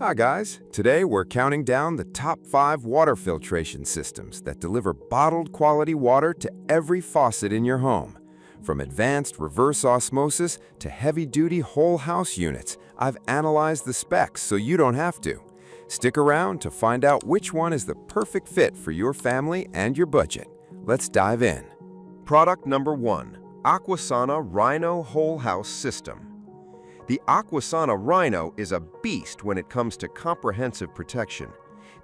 Hi guys, today we're counting down the top 5 water filtration systems that deliver bottled quality water to every faucet in your home. From advanced reverse osmosis to heavy-duty whole house units, I've analyzed the specs so you don't have to. Stick around to find out which one is the perfect fit for your family and your budget. Let's dive in. Product number 1, Aquasana Rhino Whole House System. The Aquasana Rhino is a beast when it comes to comprehensive protection.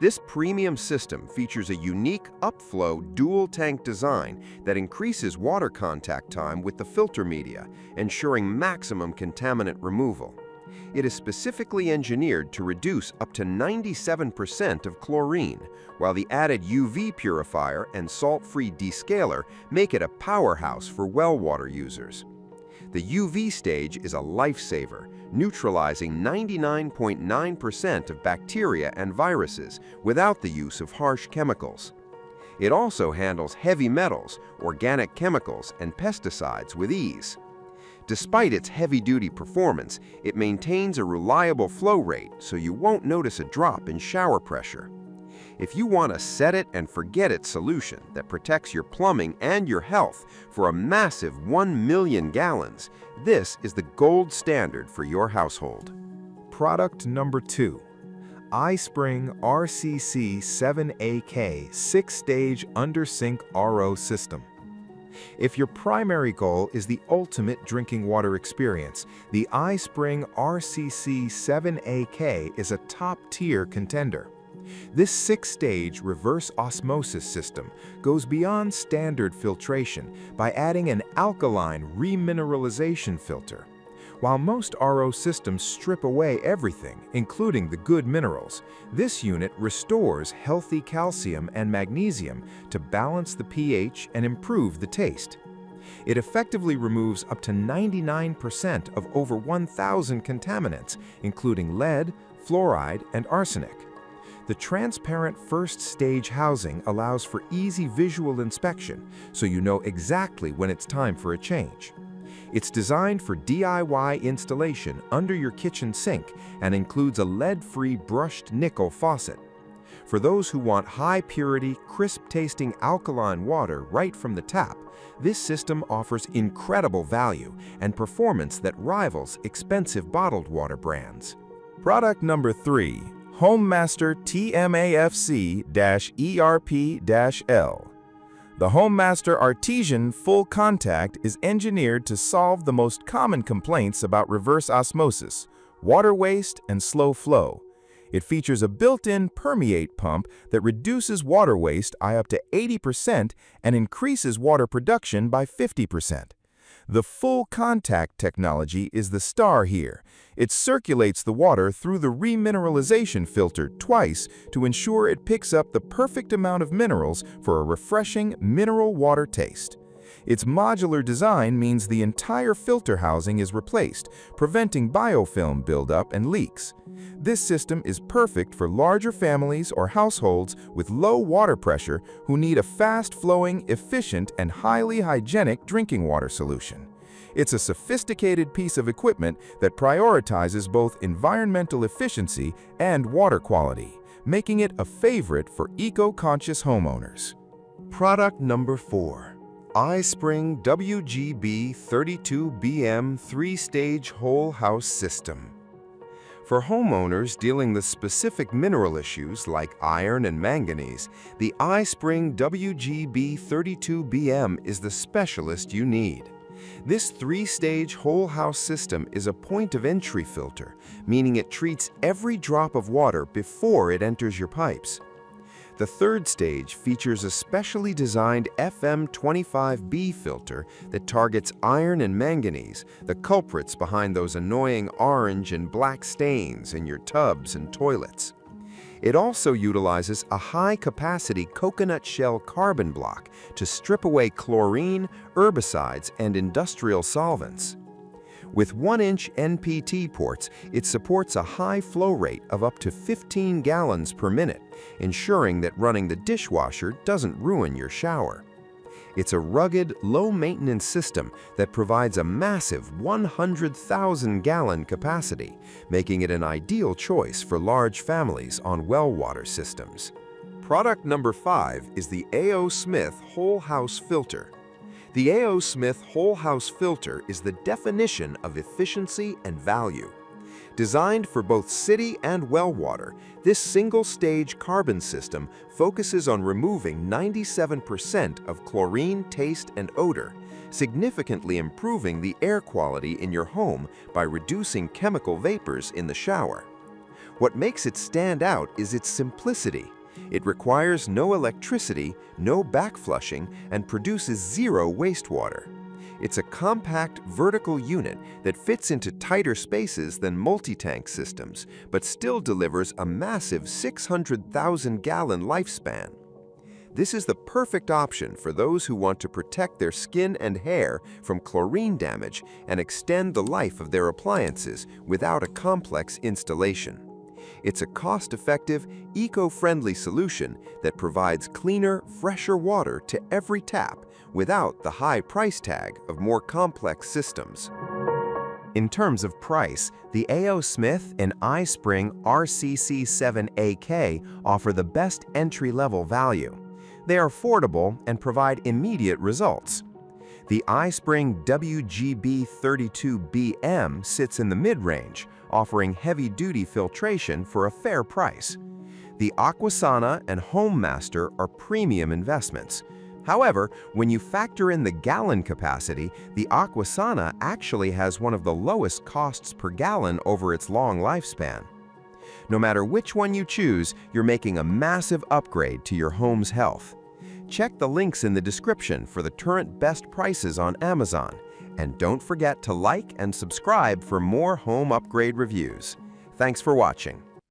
This premium system features a unique upflow dual-tank design that increases water contact time with the filter media, ensuring maximum contaminant removal. It is specifically engineered to reduce up to 97% of chlorine, while the added UV purifier and salt-free descaler make it a powerhouse for well water users. The UV stage is a lifesaver, neutralizing 99.9% of bacteria and viruses without the use of harsh chemicals. It also handles heavy metals, organic chemicals, and pesticides with ease. Despite its heavy-duty performance, it maintains a reliable flow rate, so you won't notice a drop in shower pressure. If you want a set-it-and-forget-it solution that protects your plumbing and your health for a massive 1 million gallons, this is the gold standard for your household. Product number 2, iSpring RCC7AK 6-stage under-sink RO system. If your primary goal is the ultimate drinking water experience, the iSpring RCC7AK is a top-tier contender. This 6-stage reverse osmosis system goes beyond standard filtration by adding an alkaline remineralization filter. While most RO systems strip away everything, including the good minerals, this unit restores healthy calcium and magnesium to balance the pH and improve the taste. It effectively removes up to 99% of over 1,000 contaminants, including lead, fluoride, and arsenic. The transparent first-stage housing allows for easy visual inspection, so you know exactly when it's time for a change. It's designed for DIY installation under your kitchen sink and includes a lead-free brushed nickel faucet. For those who want high-purity, crisp-tasting alkaline water right from the tap, this system offers incredible value and performance that rivals expensive bottled water brands. Product number 3, HomeMaster TMAFC-ERP-L. The HomeMaster Artesian Full Contact is engineered to solve the most common complaints about reverse osmosis, water waste, and slow flow. It features a built-in permeate pump that reduces water waste by up to 80% and increases water production by 50%. The full contact technology is the star here. It circulates the water through the remineralization filter twice to ensure it picks up the perfect amount of minerals for a refreshing mineral water taste. Its modular design means the entire filter housing is replaced, preventing biofilm buildup and leaks. This system is perfect for larger families or households with low water pressure who need a fast-flowing, efficient, and highly hygienic drinking water solution. It's a sophisticated piece of equipment that prioritizes both environmental efficiency and water quality, making it a favorite for eco-conscious homeowners. Product number 4, iSpring WGB32BM 3-stage whole house system. For homeowners dealing with specific mineral issues like iron and manganese, the iSpring WGB32BM is the specialist you need. This 3-stage whole house system is a point-of-entry filter, meaning it treats every drop of water before it enters your pipes. The 3rd stage features a specially designed FM25B filter that targets iron and manganese, the culprits behind those annoying orange and black stains in your tubs and toilets. It also utilizes a high-capacity coconut shell carbon block to strip away chlorine, herbicides, and industrial solvents. With 1-inch NPT ports, it supports a high flow rate of up to 15 gallons per minute, ensuring that running the dishwasher doesn't ruin your shower. It's a rugged, low-maintenance system that provides a massive 100,000-gallon capacity, making it an ideal choice for large families on well water systems. Product number 5 is the A.O. Smith Whole House Filter. The A.O. Smith Whole House Filter is the definition of efficiency and value. Designed for both city and well water, this single-stage carbon system focuses on removing 97% of chlorine, taste, and odor, significantly improving the air quality in your home by reducing chemical vapors in the shower. What makes it stand out is its simplicity. It requires no electricity, no backflushing, and produces zero wastewater. It's a compact, vertical unit that fits into tighter spaces than multi-tank systems, but still delivers a massive 600,000-gallon lifespan. This is the perfect option for those who want to protect their skin and hair from chlorine damage and extend the life of their appliances without a complex installation. It's a cost-effective, eco-friendly solution that provides cleaner, fresher water to every tap without the high price tag of more complex systems. In terms of price, the A.O. Smith and iSpring RCC7AK offer the best entry-level value. They are affordable and provide immediate results. The iSpring WGB32BM sits in the mid-range, offering heavy-duty filtration for a fair price. The Aquasana and HomeMaster are premium investments. However, when you factor in the gallon capacity, the Aquasana actually has one of the lowest costs per gallon over its long lifespan. No matter which one you choose, you're making a massive upgrade to your home's health. Check the links in the description for the current best prices on Amazon. And don't forget to like and subscribe for more home upgrade reviews. Thanks for watching.